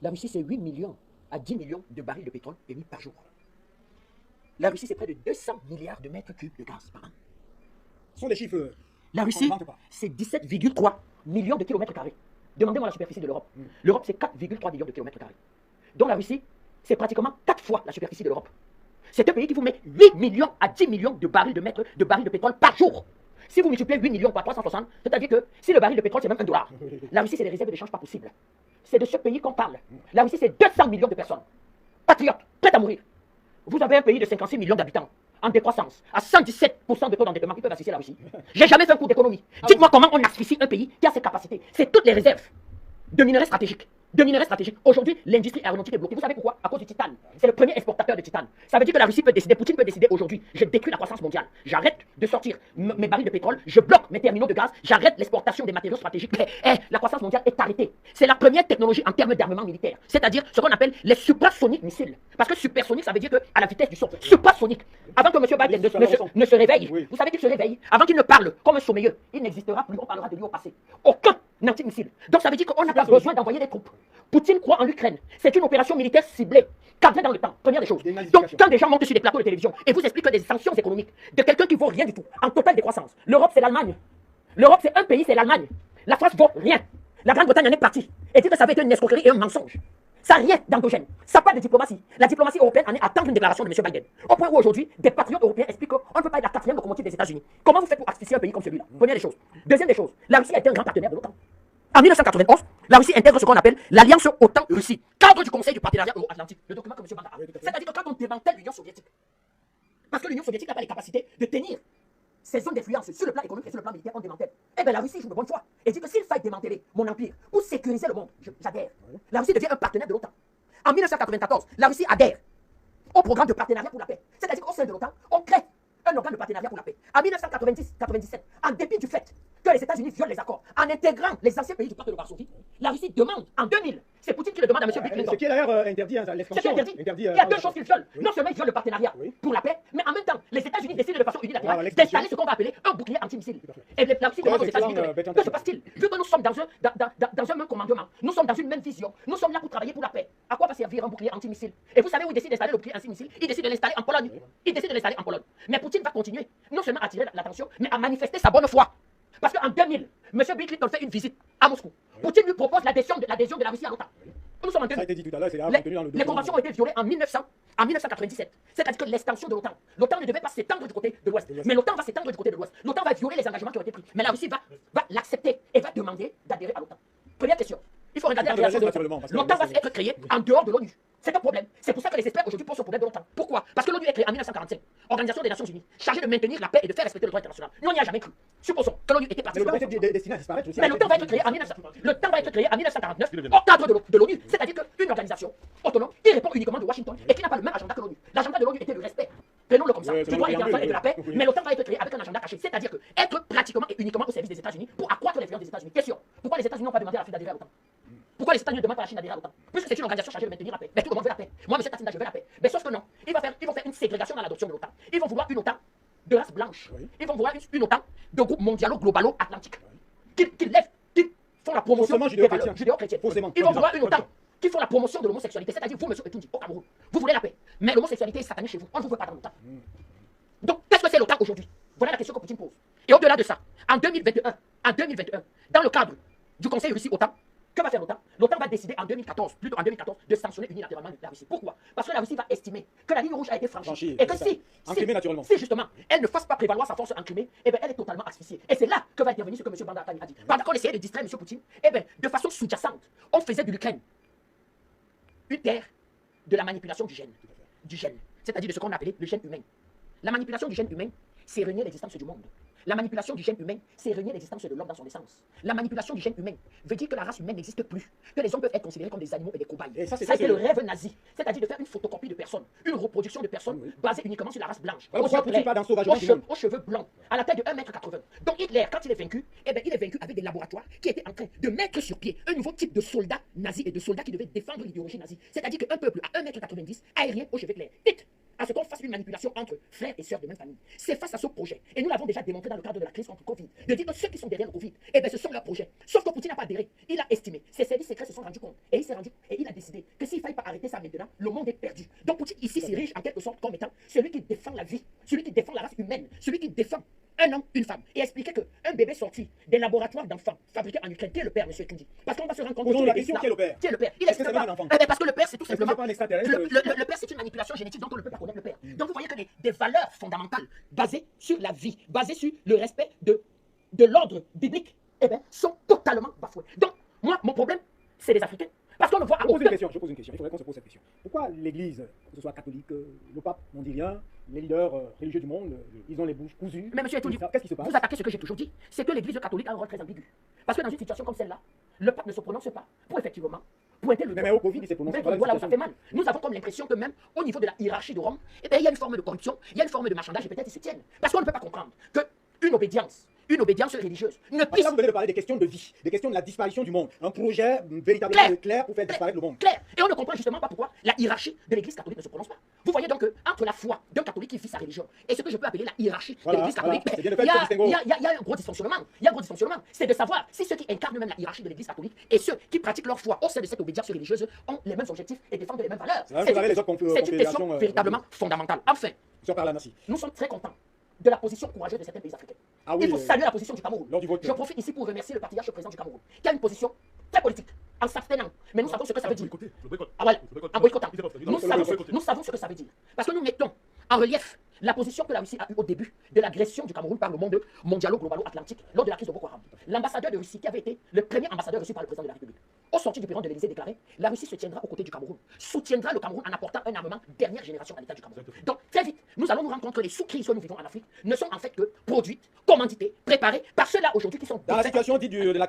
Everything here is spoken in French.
La Russie, c'est 8 millions à 10 millions de barils de pétrole émis par jour. La Russie, c'est près de 200 milliards de mètres cubes de gaz par an. Ce sont des chiffres. La Russie, c'est 17,3 millions de kilomètres carrés. Demandez-moi la superficie de l'Europe. L'Europe, c'est 4,3 millions de kilomètres carrés. Donc la Russie, c'est pratiquement 4 fois la superficie de l'Europe. C'est un pays qui vous met 8 millions à 10 millions de barils de pétrole par jour. Si vous multipliez 8 millions par 360, c'est-à-dire que si le baril de pétrole, c'est même $1, la Russie, c'est des réserves d'échange pas possibles. C'est de ce pays qu'on parle. La Russie, c'est 200 millions de personnes. Patriotes, prêtes à mourir. Vous avez un pays de 56 millions d'habitants, en décroissance, à 117% de taux d'endettement qui peuvent assister la Russie. J'ai jamais fait un cours d'économie. Dites-moi comment on asphyxie un pays qui a ses capacités. C'est toutes les réserves de minerais stratégiques. Aujourd'hui, l'industrie aéronautique est bloquée. Vous savez pourquoi? À cause du titane. C'est le premier exportateur de titane. Ça veut dire que la Russie peut décider, Poutine peut décider aujourd'hui, je détruis la croissance mondiale. J'arrête de sortir mes barils de pétrole, je bloque mes terminaux de gaz, j'arrête l'exportation des matériaux stratégiques. Mais la croissance mondiale est arrêtée. C'est la première technologie en termes d'armement militaire. C'est-à-dire ce qu'on appelle les supersoniques missiles. Parce que supersonique, ça veut dire qu'à la vitesse du son. Supersonique. Avant que M. Biden ne se réveille, vous savez qu'il se réveille, avant qu'il ne parle comme un sommeilleux, il n'existera plus, on parlera de lui au passé. Aucun antimissile. Donc ça veut dire qu'on n'a pas besoin d'envoyer des troupes. Poutine croit en l'Ukraine. C'est une opération militaire ciblée, cadrée dans le temps. Première des choses. Donc quand des gens montent sur des plateaux de télévision et vous expliquent que des sanctions économiques de quelqu'un qui vaut rien du tout, en totale décroissance. L'Europe, c'est l'Allemagne. L'Europe, c'est un pays, c'est l'Allemagne. La France vaut rien. La Grande-Bretagne en est partie. Et dit que ça avait été une escroquerie et un mensonge. Ça n'a rien d'endogène. Ça part de diplomatie. La diplomatie européenne en est à attendre une déclaration de M. Biden. Au point où aujourd'hui, des patriotes européens expliquent qu'on ne peut pas être la quatrième locomotive des États-Unis. Comment vous faites pour asphyxier un pays comme celui-là? Première des choses. Deuxième des choses, la Russie a été un grand partenaire de l'OTAN. En 1991, la Russie intègre ce qu'on appelle l'Alliance OTAN-Russie, cadre du Conseil du partenariat euro-atlantique, le document que M. Banda a. C'est-à-dire que quand on démantèle l'Union soviétique, parce que l'Union soviétique n'a pas les capacités de tenir ces zones d'influence sur le plan économique et sur le plan militaire, on démantèle. Eh bien la Russie joue de bonne foi et dit que s'il faille démanteler mon empire pour sécuriser le monde, j'adhère. La Russie devient un partenaire de l'OTAN. En 1994, la Russie adhère au programme de partenariat pour la paix. C'est-à-dire qu'au sein de l'OTAN, on crée un organe de partenariat pour la paix. En 1990-97, en dépit du fait que les États-Unis violent les accords, en intégrant les anciens pays du pacte de Varsovie, la Russie demande, en 2000, c'est Poutine qui le demande à M. Bill Clinton. Ce qui est d'ailleurs interdit, l'extension. Il y a deux choses qu'il viole. Non seulement il viole le partenariat pour la paix, mais en même temps, les États-Unis décident de façon unilatérale d'installer ce qu'on va appeler un bouclier antimissile. Et la Russie demande aux États-Unis, que se passe-t-il? Vu que nous sommes dans un même commandement, nous sommes dans une même vision, nous sommes là pour travailler pour la paix. À quoi va servir un bouclier antimissile? Et vous savez où il décide d'installer le bouclier antimissile? Il décide de l'installer en Pologne. Mais Poutine va continuer, non seulement à attirer l'attention, mais à manifester sa bonne foi. Parce qu'en 2000, M. Bill Clinton fait une visite à Moscou. Poutine lui propose l'adhésion de la Russie à l'OTAN. Nous sommes en 2000. Ça a été dit tout à l'heure, c'est contenu dans le document. Les conventions ont été violées en 1997. C'est-à-dire que l'extension de l'OTAN. L'OTAN ne devait pas s'étendre du côté de l'Ouest. Mais l'OTAN va s'étendre du côté de l'Ouest. L'OTAN va violer les engagements qui ont été pris. Mais la Russie va l'accepter et va demander d'adhérer à l'OTAN. Première question. Il faut regarder la création de l'OTAN. L'OTAN va être créée en dehors de l'ONU. C'est un problème. C'est pour ça que les experts aujourd'hui posent ce problème de l'OTAN. Pourquoi? Parce que l'ONU est créée en 1945. Organisation des Nations Unies, chargée de maintenir la paix et de faire respecter le droit international. Nous, on n'y a jamais cru. Supposons que l'ONU était partie. Mais l'OTAN était destiné à disparaître aussi. Mais l'OTAN va être créé en 1949 au cadre de l'ONU. C'est-à-dire qu'une organisation autonome qui répond uniquement de Washington et qui n'a pas le même agenda que l'ONU. L'agenda de l'ONU était le respect. Prenons-le comme ça. Du droit international et de la paix. Mais l'OTAN va être créé avec un agenda caché. C'est-à-dire que être pratiquement et uniquement au service des États-Unis pour accroître l'influence des États-Unis. Question. Pourquoi les États-Unis n'ont pas demandé à la Chine d'adhérer à l'OTAN? Pourquoi les États-Unis ne demandent pas à la Chine d'adhérer à l'OTAN? Puisque c'est une organisation chargée de maintenir la paix. Mais tout le monde veut la paix. Moi, M. Tatinda, je veux la paix. Mais sauf que non. Ils vont faire une ségrégation dans l'adoption de l'OTAN. Ils vont vouloir une OTAN de race blanche. Ils vont vouloir une OTAN de groupe mondialo-globalo-atlantique. Qui font la promotion des valeurs judéo-chrétiennes. Ils vont vouloir une OTAN qui font la promotion de l'homosexualité. C'est-à-dire, vous, M. Etundi, au Cameroun, vous voulez la paix. Mais l'homosexualité est satanée chez vous. On ne vous veut pas dans l'OTAN. Donc, qu'est-ce que c'est l'OTAN aujourd'hui? Voilà la question que Poutine pose. Et au-delà de ça, en 2021, dans le cadre du Conseil Russie-OTAN, que va faire l'OTAN? L'OTAN va décider en 2014, de sanctionner unilatéralement la Russie. Pourquoi? Parce que la Russie va estimer que la ligne rouge a été franchie. Et que si justement, elle ne fasse pas prévaloir sa force en Crimée, eh bien, elle est totalement asphyxiée. Et c'est là que va intervenir ce que M. Banda a dit. Pendant qu'on essayait de distraire M. Poutine, eh bien, de façon sous-jacente, on faisait de l'Ukraine une terre de la manipulation du gène. C'est-à-dire de ce qu'on appelait le gène humain. La manipulation du gène humain, c'est renier l'existence du monde. La manipulation du gène humain, c'est renier l'existence de l'homme dans son essence. La manipulation du gène humain veut dire que la race humaine n'existe plus, que les hommes peuvent être considérés comme des animaux et des cobayes. Et ça, c'est le rêve nazi, c'est-à-dire de faire une photocopie de personnes, une reproduction de personnes basée uniquement sur la race blanche, aux cheveux blonds, à la taille de 1,80 m. Donc Hitler, quand il est vaincu, eh bien, il est vaincu avec des laboratoires qui étaient en train de mettre sur pied un nouveau type de soldats nazis et de soldats qui devaient défendre l'idéologie nazie. C'est-à-dire qu'un peuple à 1,90 m, aérien aux cheveux clairs. à ce qu'on fasse une manipulation entre frères et sœurs de même famille. C'est face à ce projet. Et nous l'avons déjà démontré dans le cadre de la crise contre le Covid. De dire que ceux qui sont derrière le Covid, eh bien, ce sont leurs projets. Sauf que Poutine n'a pas adhéré. Il a estimé. Ses services secrets se sont rendus compte. Et il a décidé que s'il ne fallait pas arrêter ça maintenant, le monde est perdu. Donc Poutine ici s'érige en quelque sorte comme étant celui qui défend la vie, celui qui défend la race humaine, celui qui défend un homme, une femme. Et expliquer qu'un bébé sorti des laboratoires d'enfants fabriqués en Ukraine, qui est le père, monsieur Tundi? Parce qu'on va se rendre compte Posons que la question, qui est le père? Qui est le père? Il Est-ce que explique c'est pas. un enfant? Parce que le père, c'est tout Est-ce que simplement. c'est pas un extraterrestre? Le père, c'est une manipulation génétique dont on ne peut pas connaître le père. Donc vous voyez que des valeurs fondamentales basées sur la vie, basées sur le respect de l'ordre biblique, eh bien, sont totalement bafouées. Donc, moi, mon problème, c'est les Africains. Parce qu'on ne voit Je pose une question, il faudrait qu'on se pose cette question. Pourquoi l'Église, que ce soit catholique, le pape, n'en dit rien, les leaders religieux du monde, ils ont les bouches cousues? Mais monsieur Etoudi, Qu'est-ce qui se passe? vous attaquez ce que j'ai toujours dit, c'est que l'Église catholique a un rôle très ambigu. Parce que dans une situation comme celle-là, le pape ne se prononce pas pour effectivement pointer le doigt. Mais au Covid, il s'est prononcé. Mais voilà où ça fait mal. Nous avons comme l'impression que même au niveau de la hiérarchie de Rome, eh bien, il y a une forme de corruption, il y a une forme de marchandage et peut-être ils se tiennent. Parce qu'on ne peut pas comprendre qu'une obédience religieuse ne puisse... Là, vous venez de parler des questions de vie, des questions de la disparition du monde. Un projet véritablement clair pour faire disparaître le monde. Clair. Et on ne comprend justement pas pourquoi la hiérarchie de l'Église catholique ne se prononce pas. Vous voyez donc que entre la foi d'un catholique qui vit sa religion et ce que je peux appeler la hiérarchie de l'Église catholique, c'est bien de il faire ce distinguo. y a un gros dysfonctionnement. Il y a un gros dysfonctionnement. C'est de savoir si ceux qui incarnent même la hiérarchie de l'Église catholique et ceux qui pratiquent leur foi au sein de cette obédience religieuse ont les mêmes objectifs et défendent les mêmes valeurs. C'est une question véritablement fondamentale. Enfin, nous sommes très contents de la position courageuse de certains pays africains. Ah oui, il faut saluer la position du Cameroun. lors du vote. Je profite ici pour remercier le patriarche président du Cameroun, qui a une position très politique, en s'abstenant. Mais nous savons ce que ça veut dire. Ah voilà, en boycottant. Nous savons ce que ça veut dire. Parce que nous mettons en relief la position que la Russie a eue au début de l'agression du Cameroun par le monde mondialo-globalo-atlantique lors de la crise de Boko Haram. L'ambassadeur de Russie, qui avait été le premier ambassadeur reçu par le président de la République, au sorti du bureau de l'Élysée, déclaré: la Russie se tiendra aux côtés du Cameroun, soutiendra le Cameroun en apportant un armement dernière génération à l'État du Cameroun. Donc, très vite, nous allons nous rendre compte que les sous-crises que nous vivons en Afrique ne sont en fait que produites, commanditées, préparées par ceux-là aujourd'hui qui sont dans la situation dite de la